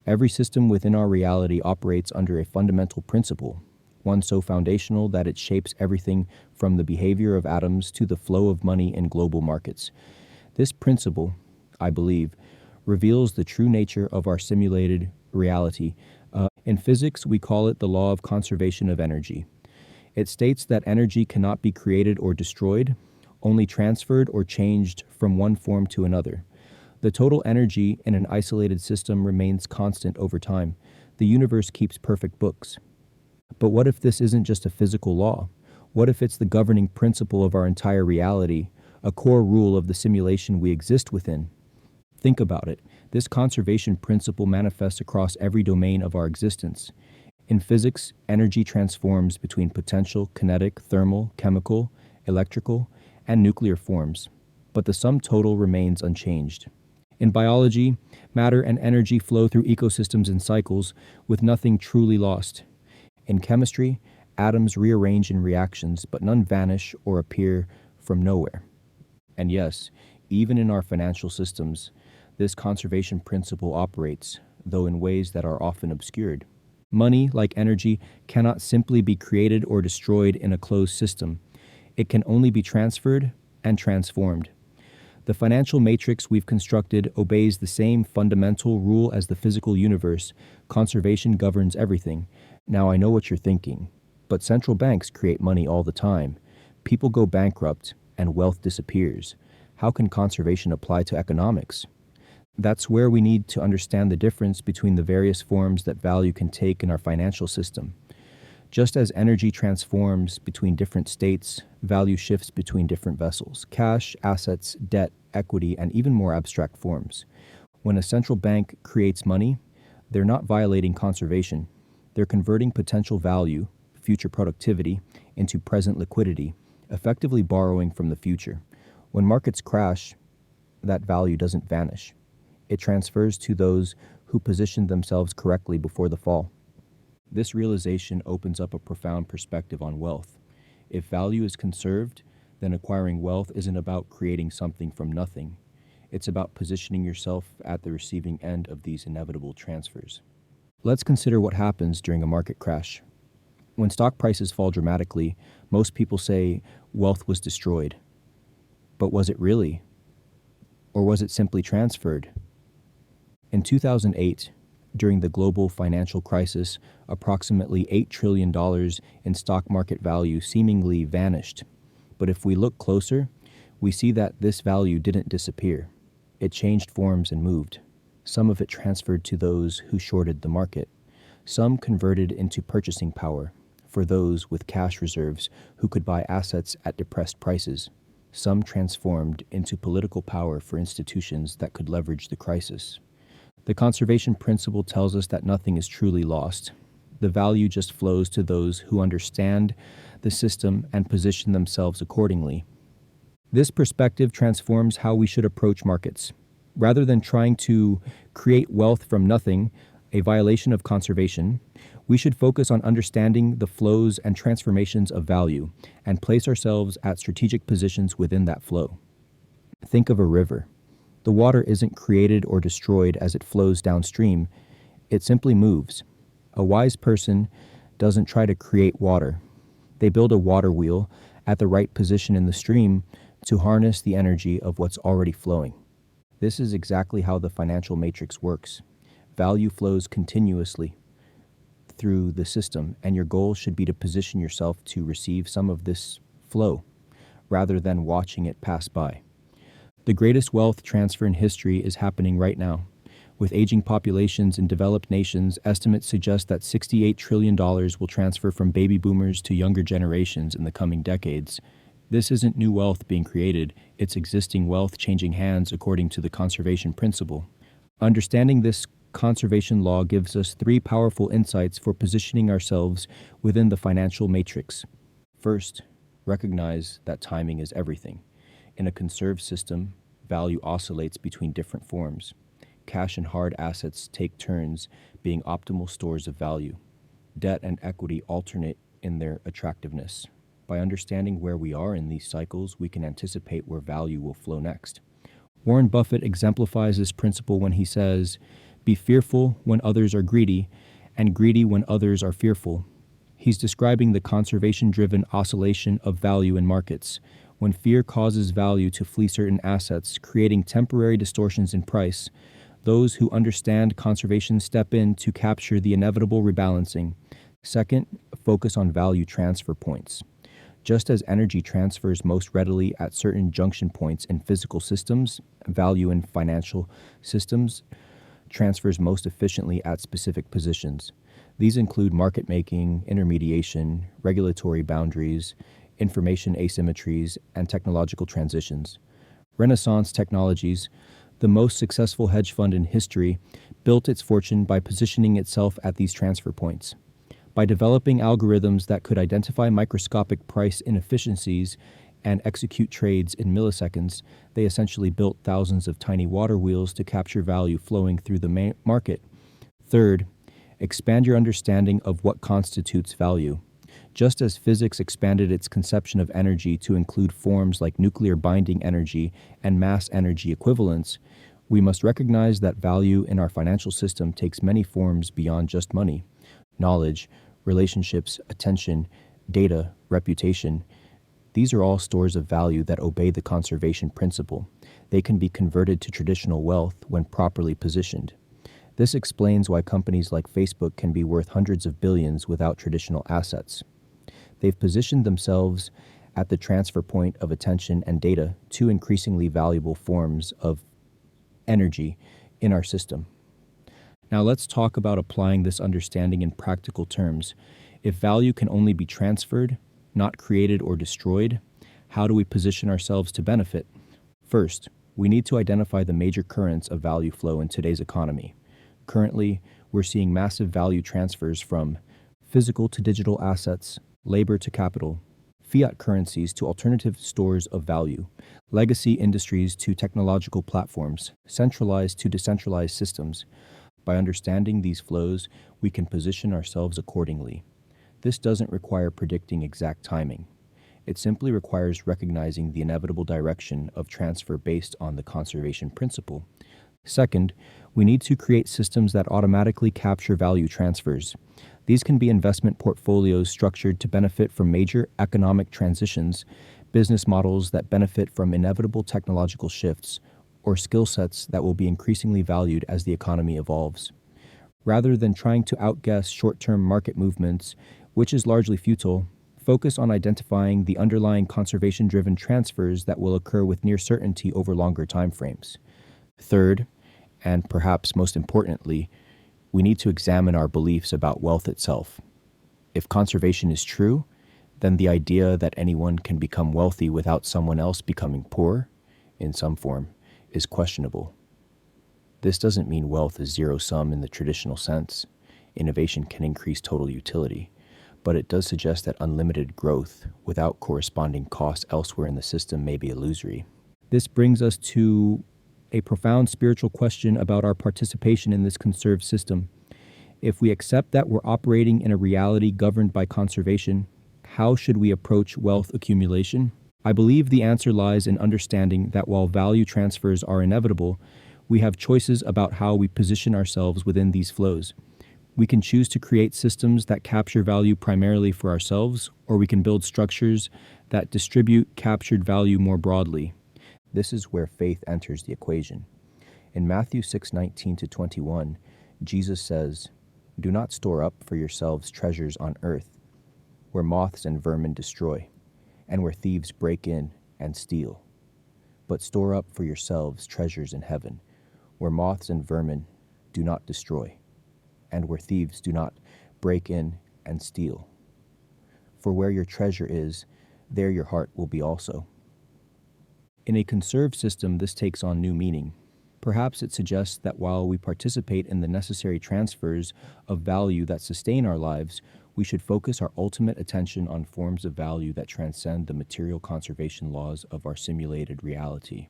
Every system within our reality operates under a fundamental principle, one so foundational that it shapes everything from the behavior of atoms to the flow of money in global markets. This principle, I believe, reveals the true nature of our simulated reality. In physics, we call it the law of conservation of energy. It states that energy cannot be created or destroyed, only transferred or changed from one form to another. The total energy in an isolated system remains constant over time. The universe keeps perfect books. But what if this isn't just a physical law? What if it's the governing principle of our entire reality, a core rule of the simulation we exist within? Think about it. This conservation principle manifests across every domain of our existence. In physics, energy transforms between potential, kinetic, thermal, chemical, electrical, and nuclear forms, but the sum total remains unchanged. In biology, matter and energy flow through ecosystems in cycles, with nothing truly lost. In chemistry, atoms rearrange in reactions, but none vanish or appear from nowhere. And yes, even in our financial systems, this conservation principle operates, though in ways that are often obscured. Money, like energy, cannot simply be created or destroyed in a closed system. It can only be transferred and transformed. The financial matrix we've constructed obeys the same fundamental rule as the physical universe. Conservation governs everything. Now I know what you're thinking, but central banks create money all the time. People go bankrupt and wealth disappears. How can conservation apply to economics? That's where we need to understand the difference between the various forms that value can take in our financial system. Just as energy transforms between different states, value shifts between different vessels: cash, assets, debt, equity, and even more abstract forms. When a central bank creates money, they're not violating conservation. They're converting potential value, future productivity, into present liquidity, effectively borrowing from the future. When markets crash, that value doesn't vanish. It transfers to those who positioned themselves correctly before the fall. This realization opens up a profound perspective on wealth. If value is conserved, then acquiring wealth isn't about creating something from nothing. It's about positioning yourself at the receiving end of these inevitable transfers. Let's consider what happens during a market crash. When stock prices fall dramatically, most people say wealth was destroyed. But was it really? Or was it simply transferred? In 2008, during the global financial crisis, approximately $8 trillion in stock market value seemingly vanished. But if we look closer, we see that this value didn't disappear. It changed forms and moved. Some of it transferred to those who shorted the market. Some converted into purchasing power for those with cash reserves who could buy assets at depressed prices. Some transformed into political power for institutions that could leverage the crisis. The conservation principle tells us that nothing is truly lost. The value just flows to those who understand the system and position themselves accordingly. This perspective transforms how we should approach markets. Rather than trying to create wealth from nothing, a violation of conservation, we should focus on understanding the flows and transformations of value and place ourselves at strategic positions within that flow. Think of a river. The water isn't created or destroyed as it flows downstream. It simply moves. A wise person doesn't try to create water. They build a water wheel at the right position in the stream to harness the energy of what's already flowing. This is exactly how the financial matrix works. Value flows continuously through the system, and your goal should be to position yourself to receive some of this flow, rather than watching it pass by. The greatest wealth transfer in history is happening right now. With aging populations in developed nations, estimates suggest that $68 trillion will transfer from baby boomers to younger generations in the coming decades. This isn't new wealth being created, it's existing wealth changing hands according to the conservation principle. Understanding this conservation law gives us three powerful insights for positioning ourselves within the financial matrix. First, recognize that timing is everything. In a conserved system, value oscillates between different forms. Cash and hard assets take turns being optimal stores of value. Debt and equity alternate in their attractiveness. By understanding where we are in these cycles, we can anticipate where value will flow next. Warren Buffett exemplifies this principle when he says, Be fearful when others are greedy, and greedy when others are fearful. He's describing the conservation-driven oscillation of value in markets, when fear causes value to flee certain assets, creating temporary distortions in price. Those who understand conservation step in to capture the inevitable rebalancing. Second, focus on value transfer points. Just as energy transfers most readily at certain junction points in physical systems, value in financial systems transfers most efficiently at specific positions. These include market making, intermediation, regulatory boundaries, information asymmetries, and technological transitions. Renaissance Technologies, the most successful hedge fund in history, built its fortune by positioning itself at these transfer points. By developing algorithms that could identify microscopic price inefficiencies and execute trades in milliseconds, they essentially built thousands of tiny water wheels to capture value flowing through the market. Third, expand your understanding of what constitutes value. Just as physics expanded its conception of energy to include forms like nuclear binding energy and mass energy equivalents, we must recognize that value in our financial system takes many forms beyond just money. Knowledge, relationships, attention, data, reputation. These are all stores of value that obey the conservation principle. They can be converted to traditional wealth when properly positioned. This explains why companies like Facebook can be worth hundreds of billions without traditional assets. They've positioned themselves at the transfer point of attention and data, two increasingly valuable forms of energy in our system. Now let's talk about applying this understanding in practical terms. If value can only be transferred, not created or destroyed, how do we position ourselves to benefit? First, we need to identify the major currents of value flow in today's economy. Currently, we're seeing massive value transfers from physical to digital assets, labor to capital, fiat currencies to alternative stores of value, legacy industries to technological platforms, centralized to decentralized systems. By understanding these flows, we can position ourselves accordingly. This doesn't require predicting exact timing. It simply requires recognizing the inevitable direction of transfer based on the conservation principle. Second, we need to create systems that automatically capture value transfers. These can be investment portfolios structured to benefit from major economic transitions, business models that benefit from inevitable technological shifts, or skill sets that will be increasingly valued as the economy evolves. Rather than trying to outguess short-term market movements, which is largely futile, focus on identifying the underlying conservation-driven transfers that will occur with near certainty over longer timeframes. Third, and perhaps most importantly, we need to examine our beliefs about wealth itself. If conservation is true, then the idea that anyone can become wealthy without someone else becoming poor, in some form, is questionable. This doesn't mean wealth is zero-sum in the traditional sense. Innovation can increase total utility, but it does suggest that unlimited growth without corresponding costs elsewhere in the system may be illusory. This brings us to a profound spiritual question about our participation in this conserved system. If we accept that we're operating in a reality governed by conservation, how should we approach wealth accumulation? I believe the answer lies in understanding that while value transfers are inevitable, we have choices about how we position ourselves within these flows. We can choose to create systems that capture value primarily for ourselves, or we can build structures that distribute captured value more broadly. This is where faith enters the equation. In Matthew 6:19-21, Jesus says, "Do not store up for yourselves treasures on earth, where moths and vermin destroy, and where thieves break in and steal. But store up for yourselves treasures in heaven, where moths and vermin do not destroy, and where thieves do not break in and steal. For where your treasure is, there your heart will be also." In a conserved system, this takes on new meaning. Perhaps it suggests that while we participate in the necessary transfers of value that sustain our lives, we should focus our ultimate attention on forms of value that transcend the material conservation laws of our simulated reality.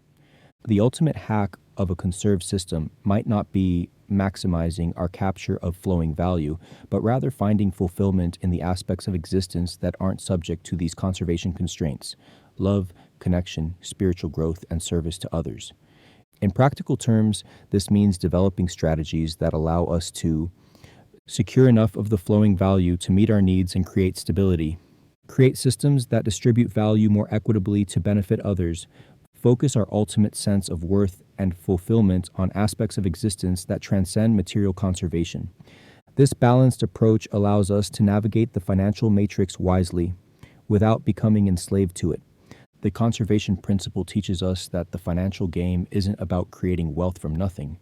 The ultimate hack of a conserved system might not be maximizing our capture of flowing value, but rather finding fulfillment in the aspects of existence that aren't subject to these conservation constraints: love, connection, spiritual growth, and service to others. In practical terms, this means developing strategies that allow us to secure enough of the flowing value to meet our needs and create stability, create systems that distribute value more equitably to benefit others, focus our ultimate sense of worth and fulfillment on aspects of existence that transcend material conservation. This balanced approach allows us to navigate the financial matrix wisely without becoming enslaved to it. The conservation principle teaches us that the financial game isn't about creating wealth from nothing.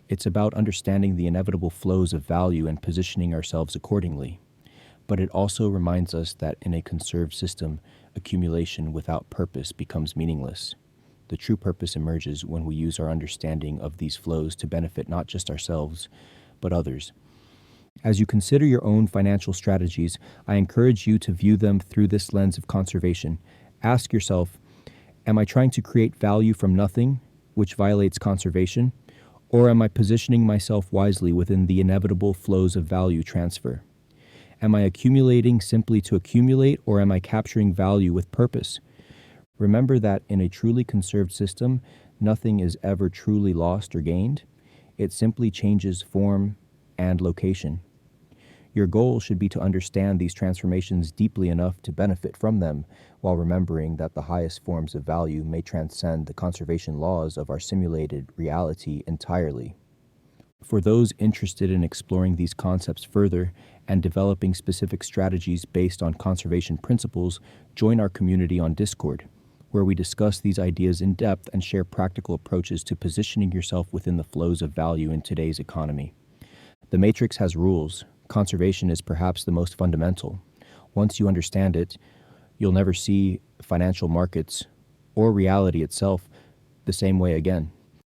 It's about understanding the inevitable flows of value and positioning ourselves accordingly. But it also reminds us that in a conserved system, accumulation without purpose becomes meaningless. The true purpose emerges when we use our understanding of these flows to benefit not just ourselves, but others. As you consider your own financial strategies, I encourage you to view them through this lens of conservation. Ask yourself, am I trying to create value from nothing, which violates conservation? Or am I positioning myself wisely within the inevitable flows of value transfer? Am I accumulating simply to accumulate, or am I capturing value with purpose? Remember that in a truly conserved system, nothing is ever truly lost or gained. It simply changes form and location. Your goal should be to understand these transformations deeply enough to benefit from them, while remembering that the highest forms of value may transcend the conservation laws of our simulated reality entirely. For those interested in exploring these concepts further and developing specific strategies based on conservation principles, join our community on Discord, where we discuss these ideas in depth and share practical approaches to positioning yourself within the flows of value in today's economy. The Matrix has rules. Conservation is perhaps the most fundamental. Once you understand it, you'll never see financial markets or reality itself the same way again.